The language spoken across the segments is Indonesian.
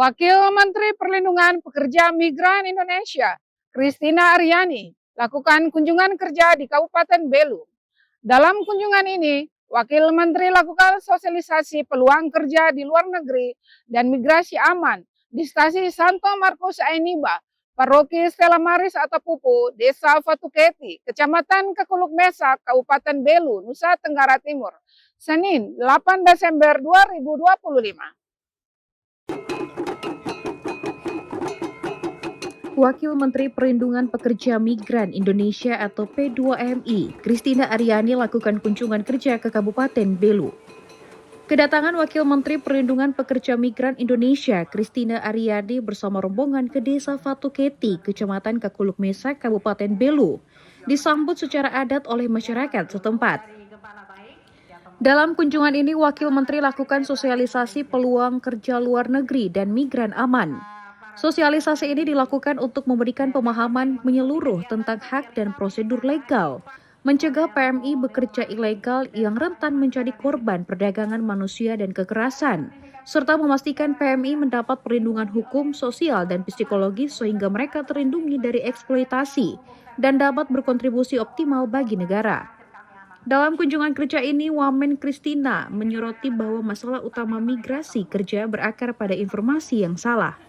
Wakil Menteri Perlindungan Pekerja Migran Indonesia, Christina Aryani, lakukan kunjungan kerja di Kabupaten Belu. Dalam kunjungan ini, Wakil Menteri lakukan sosialisasi peluang kerja di luar negeri dan migrasi aman di stasi Santo Markus Ainiba, Paroki Stella Maris atau Pupu, Desa Fatuketi, Kecamatan Kekuluk Mesa, Kabupaten Belu, Nusa Tenggara Timur, Senin 8 Desember 2025. Wakil Menteri Perlindungan Pekerja Migran Indonesia atau P2MI, Christina Aryani lakukan kunjungan kerja ke Kabupaten Belu. Kedatangan Wakil Menteri Perlindungan Pekerja Migran Indonesia, Christina Aryani bersama rombongan ke Desa Fatuketi, Kecamatan Kekuluk Mesa, Kabupaten Belu, disambut secara adat oleh masyarakat setempat. Dalam kunjungan ini, Wakil Menteri lakukan sosialisasi peluang kerja luar negeri dan migran aman. Sosialisasi ini dilakukan untuk memberikan pemahaman menyeluruh tentang hak dan prosedur legal, mencegah PMI bekerja ilegal yang rentan menjadi korban perdagangan manusia dan kekerasan, serta memastikan PMI mendapat perlindungan hukum, sosial, dan psikologis sehingga mereka terlindungi dari eksploitasi dan dapat berkontribusi optimal bagi negara. Dalam kunjungan kerja ini, Wamen Christina menyoroti bahwa masalah utama migrasi kerja berakar pada informasi yang salah.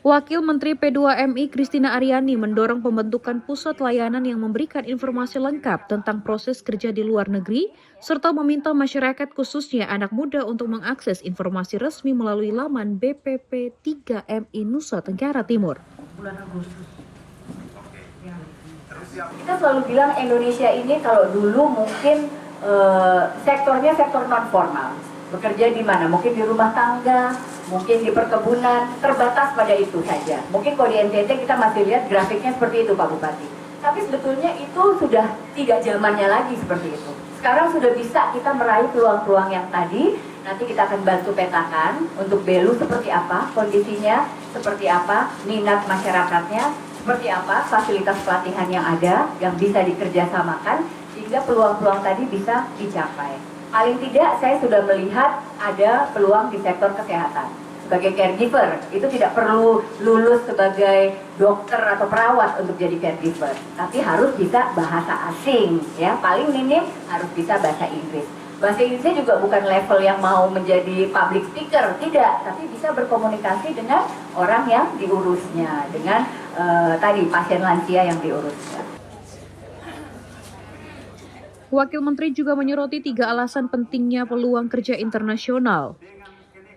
Wakil Menteri P2MI Christina Aryani mendorong pembentukan pusat layanan yang memberikan informasi lengkap tentang proses kerja di luar negeri, serta meminta masyarakat khususnya anak muda untuk mengakses informasi resmi melalui laman BPP 3MI Nusa Tenggara Timur. Bulan Agustus. Kita selalu bilang Indonesia ini kalau dulu mungkin sektornya sektor non formal. Bekerja di mana? Mungkin di rumah tangga, mungkin di perkebunan, terbatas pada itu saja. Mungkin kalau di NTT kita masih lihat grafiknya seperti itu, Pak Bupati. Tapi sebetulnya itu sudah tidak zamannya lagi seperti itu. Sekarang sudah bisa kita meraih peluang-peluang yang tadi. Nanti kita akan bantu petakan untuk Belu seperti apa, kondisinya seperti apa, minat masyarakatnya seperti apa, fasilitas pelatihan yang ada, yang bisa dikerjasamakan, sehingga peluang-peluang tadi bisa dicapai. Paling tidak saya sudah melihat ada peluang di sektor kesehatan. Sebagai caregiver, itu tidak perlu lulus sebagai dokter atau perawat untuk jadi caregiver. Tapi harus bisa bahasa asing, ya. Paling minim harus bisa bahasa Inggris. Bahasa Inggrisnya juga bukan level yang mau menjadi public speaker, tidak. Tapi bisa berkomunikasi dengan orang yang diurusnya, dengan tadi pasien lansia yang diurusnya. Wakil Menteri juga menyoroti 3 alasan pentingnya peluang kerja internasional.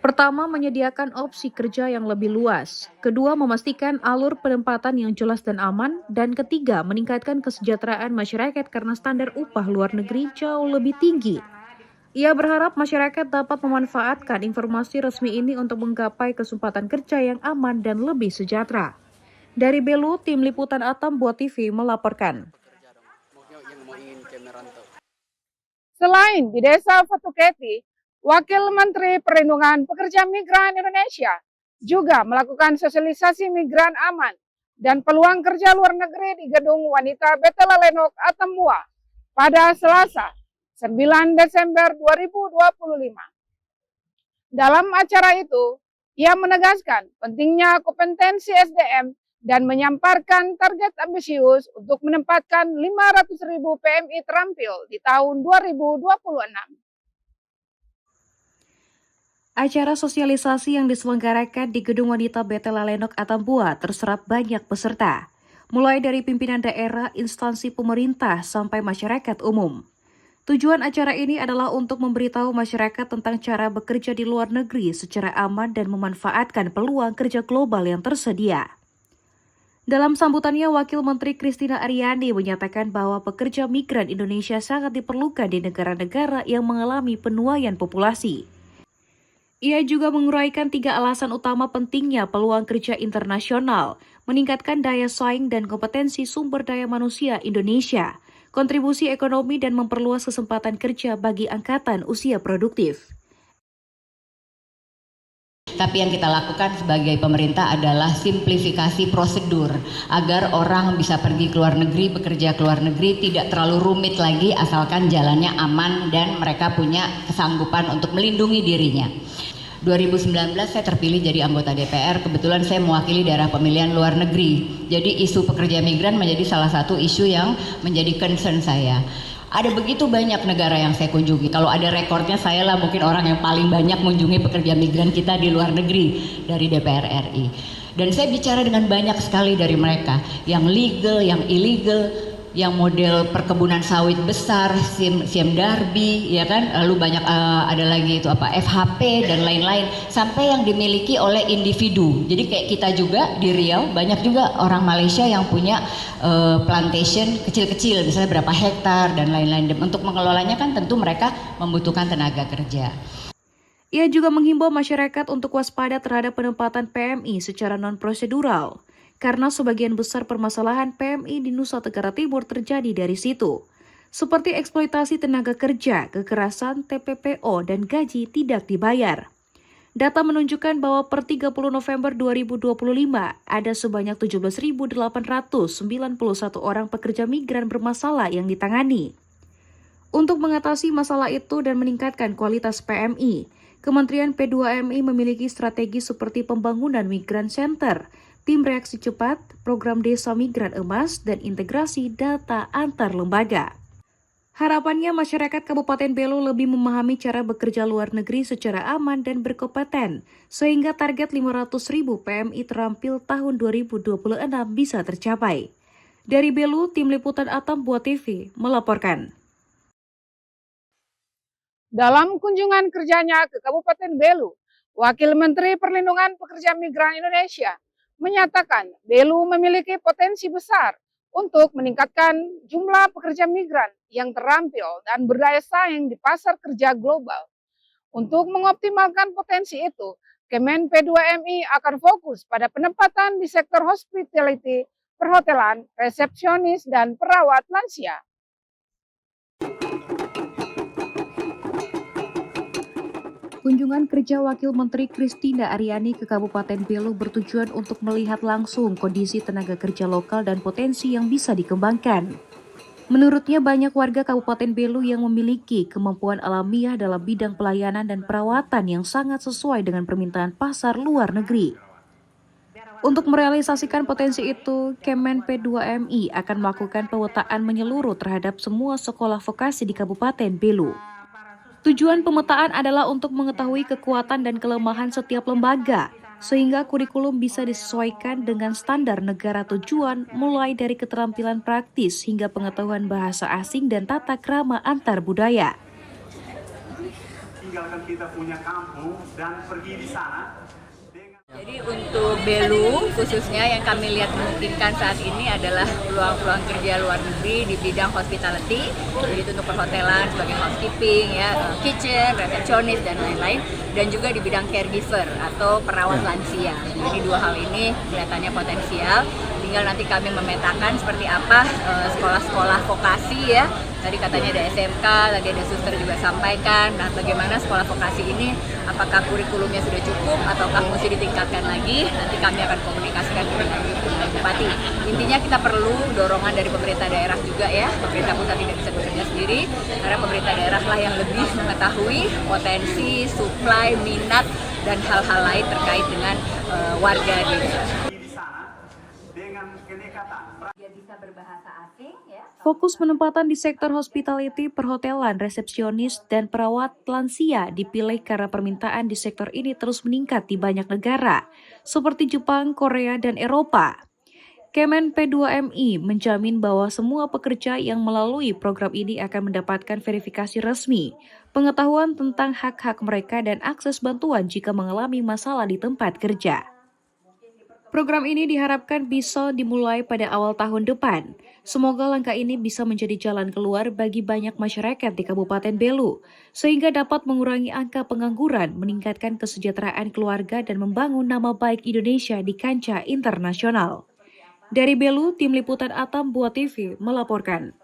Pertama, menyediakan opsi kerja yang lebih luas. Kedua, memastikan alur penempatan yang jelas dan aman. Dan ketiga, meningkatkan kesejahteraan masyarakat karena standar upah luar negeri jauh lebih tinggi. Ia berharap masyarakat dapat memanfaatkan informasi resmi ini untuk menggapai kesempatan kerja yang aman dan lebih sejahtera. Dari Belu, Tim Liputan Atambua TV melaporkan. Selain di Desa Fatuketi, Wakil Menteri Perlindungan Pekerja Migran Indonesia juga melakukan sosialisasi migran aman dan peluang kerja luar negeri di Gedung Wanita Betelalenok Atambua pada Selasa 9 Desember 2025. Dalam acara itu, ia menegaskan pentingnya kompetensi SDM dan menyampaikan target ambisius untuk menempatkan 500.000 PMI terampil di tahun 2026. Acara sosialisasi yang diselenggarakan di Gedung Wanita Betelalenok Atambua terserap banyak peserta, mulai dari pimpinan daerah, instansi pemerintah, sampai masyarakat umum. Tujuan acara ini adalah untuk memberitahu masyarakat tentang cara bekerja di luar negeri secara aman dan memanfaatkan peluang kerja global yang tersedia. Dalam sambutannya, Wakil Menteri Christina Aryani menyatakan bahwa pekerja migran Indonesia sangat diperlukan di negara-negara yang mengalami penuaian populasi. Ia juga menguraikan 3 alasan utama pentingnya peluang kerja internasional, meningkatkan daya saing dan kompetensi sumber daya manusia Indonesia, kontribusi ekonomi dan memperluas kesempatan kerja bagi angkatan usia produktif. Tapi yang kita lakukan sebagai pemerintah adalah simplifikasi prosedur agar orang bisa pergi ke luar negeri, bekerja ke luar negeri tidak terlalu rumit lagi asalkan jalannya aman dan mereka punya kesanggupan untuk melindungi dirinya. 2019 saya terpilih jadi anggota DPR, kebetulan saya mewakili daerah pemilihan luar negeri. Jadi isu pekerja migran menjadi salah satu isu yang menjadi concern saya. Ada begitu banyak negara yang saya kunjungi. Kalau ada rekornya, saya lah mungkin orang yang paling banyak mengunjungi pekerja migran kita di luar negeri dari DPR RI. Dan saya bicara dengan banyak sekali dari mereka, yang legal, yang illegal, yang model perkebunan sawit besar, Siem Darby, ya kan, lalu banyak ada lagi itu apa FHP dan lain-lain, sampai yang dimiliki oleh individu. Jadi kayak kita juga di Riau banyak juga orang Malaysia yang punya plantation kecil-kecil, misalnya berapa hektar dan lain-lain. Dan untuk mengelolanya kan tentu mereka membutuhkan tenaga kerja. Ia juga menghimbau masyarakat untuk waspada terhadap penempatan PMI secara non-prosedural, karena sebagian besar permasalahan PMI di Nusa Tenggara Timur terjadi dari situ, seperti eksploitasi tenaga kerja, kekerasan, TPPO, dan gaji tidak dibayar. Data menunjukkan bahwa per 30 November 2025, ada sebanyak 17.891 orang pekerja migran bermasalah yang ditangani. Untuk mengatasi masalah itu dan meningkatkan kualitas PMI, Kementerian P2MI memiliki strategi seperti pembangunan Migran Center, tim reaksi cepat, program desa migran emas, dan integrasi data antar lembaga. Harapannya masyarakat Kabupaten Belu lebih memahami cara bekerja luar negeri secara aman dan berkompeten, sehingga target 500.000 PMI terampil tahun 2026 bisa tercapai. Dari Belu, Tim Liputan Atam Buat TV melaporkan. Dalam kunjungan kerjanya ke Kabupaten Belu, Wakil Menteri Perlindungan Pekerja Migran Indonesia menyatakan Belu memiliki potensi besar untuk meningkatkan jumlah pekerja migran yang terampil dan berdaya saing di pasar kerja global. Untuk mengoptimalkan potensi itu, Kemen P2MI akan fokus pada penempatan di sektor hospitality, perhotelan, resepsionis, dan perawat lansia. Kunjungan kerja Wakil Menteri Christina Aryani ke Kabupaten Belu bertujuan untuk melihat langsung kondisi tenaga kerja lokal dan potensi yang bisa dikembangkan. Menurutnya banyak warga Kabupaten Belu yang memiliki kemampuan alamiah dalam bidang pelayanan dan perawatan yang sangat sesuai dengan permintaan pasar luar negeri. Untuk merealisasikan potensi itu, Kemen P2MI akan melakukan pemetaan menyeluruh terhadap semua sekolah vokasi di Kabupaten Belu. Tujuan pemetaan adalah untuk mengetahui kekuatan dan kelemahan setiap lembaga, sehingga kurikulum bisa disesuaikan dengan standar negara tujuan, mulai dari keterampilan praktis hingga pengetahuan bahasa asing dan tata krama antar budaya. Tinggalkan kita punya kampung dan pergi di sana. Jadi untuk Belu khususnya yang kami lihat memungkinkan saat ini adalah peluang-peluang kerja luar negeri di bidang hospitality, jadi itu untuk perhotelan sebagai housekeeping, ya, kitchen, resepsionis dan lain-lain, dan juga di bidang caregiver atau perawat lansia. Jadi dua hal ini kelihatannya potensial. Tinggal nanti kami memetakan seperti apa sekolah-sekolah vokasi, ya. Tadi katanya ada SMK, lagi ada suster juga sampaikan. Nah, bagaimana sekolah vokasi ini, apakah kurikulumnya sudah cukup ataukah mesti ditingkatkan lagi? Nanti kami akan komunikasikan dengan Bupati. Intinya kita perlu dorongan dari pemerintah daerah juga, ya. Pemerintah pusat tidak bisa bekerja sendiri, karena pemerintah daerah lah yang lebih mengetahui potensi, supply, minat, dan hal-hal lain terkait dengan warga di dia bisa berbahasa asing, ya. Fokus penempatan di sektor hospitality, perhotelan, resepsionis, dan perawat lansia dipilih karena permintaan di sektor ini terus meningkat di banyak negara, seperti Jepang, Korea, dan Eropa. Kemen P2MI menjamin bahwa semua pekerja yang melalui program ini akan mendapatkan verifikasi resmi, pengetahuan tentang hak-hak mereka, dan akses bantuan jika mengalami masalah di tempat kerja. Program ini diharapkan bisa dimulai pada awal tahun depan. Semoga langkah ini bisa menjadi jalan keluar bagi banyak masyarakat di Kabupaten Belu, sehingga dapat mengurangi angka pengangguran, meningkatkan kesejahteraan keluarga, dan membangun nama baik Indonesia di kancah internasional. Dari Belu, Tim Liputan Atam Buat TV melaporkan.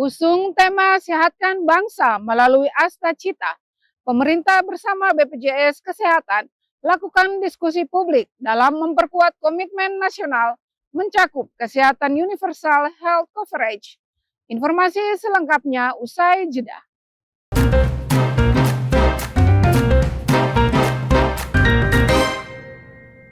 Usung tema Sehatkan Bangsa melalui Asta Cita, pemerintah bersama BPJS Kesehatan lakukan diskusi publik dalam memperkuat komitmen nasional mencakup kesehatan universal health coverage. Informasi selengkapnya usai jeda.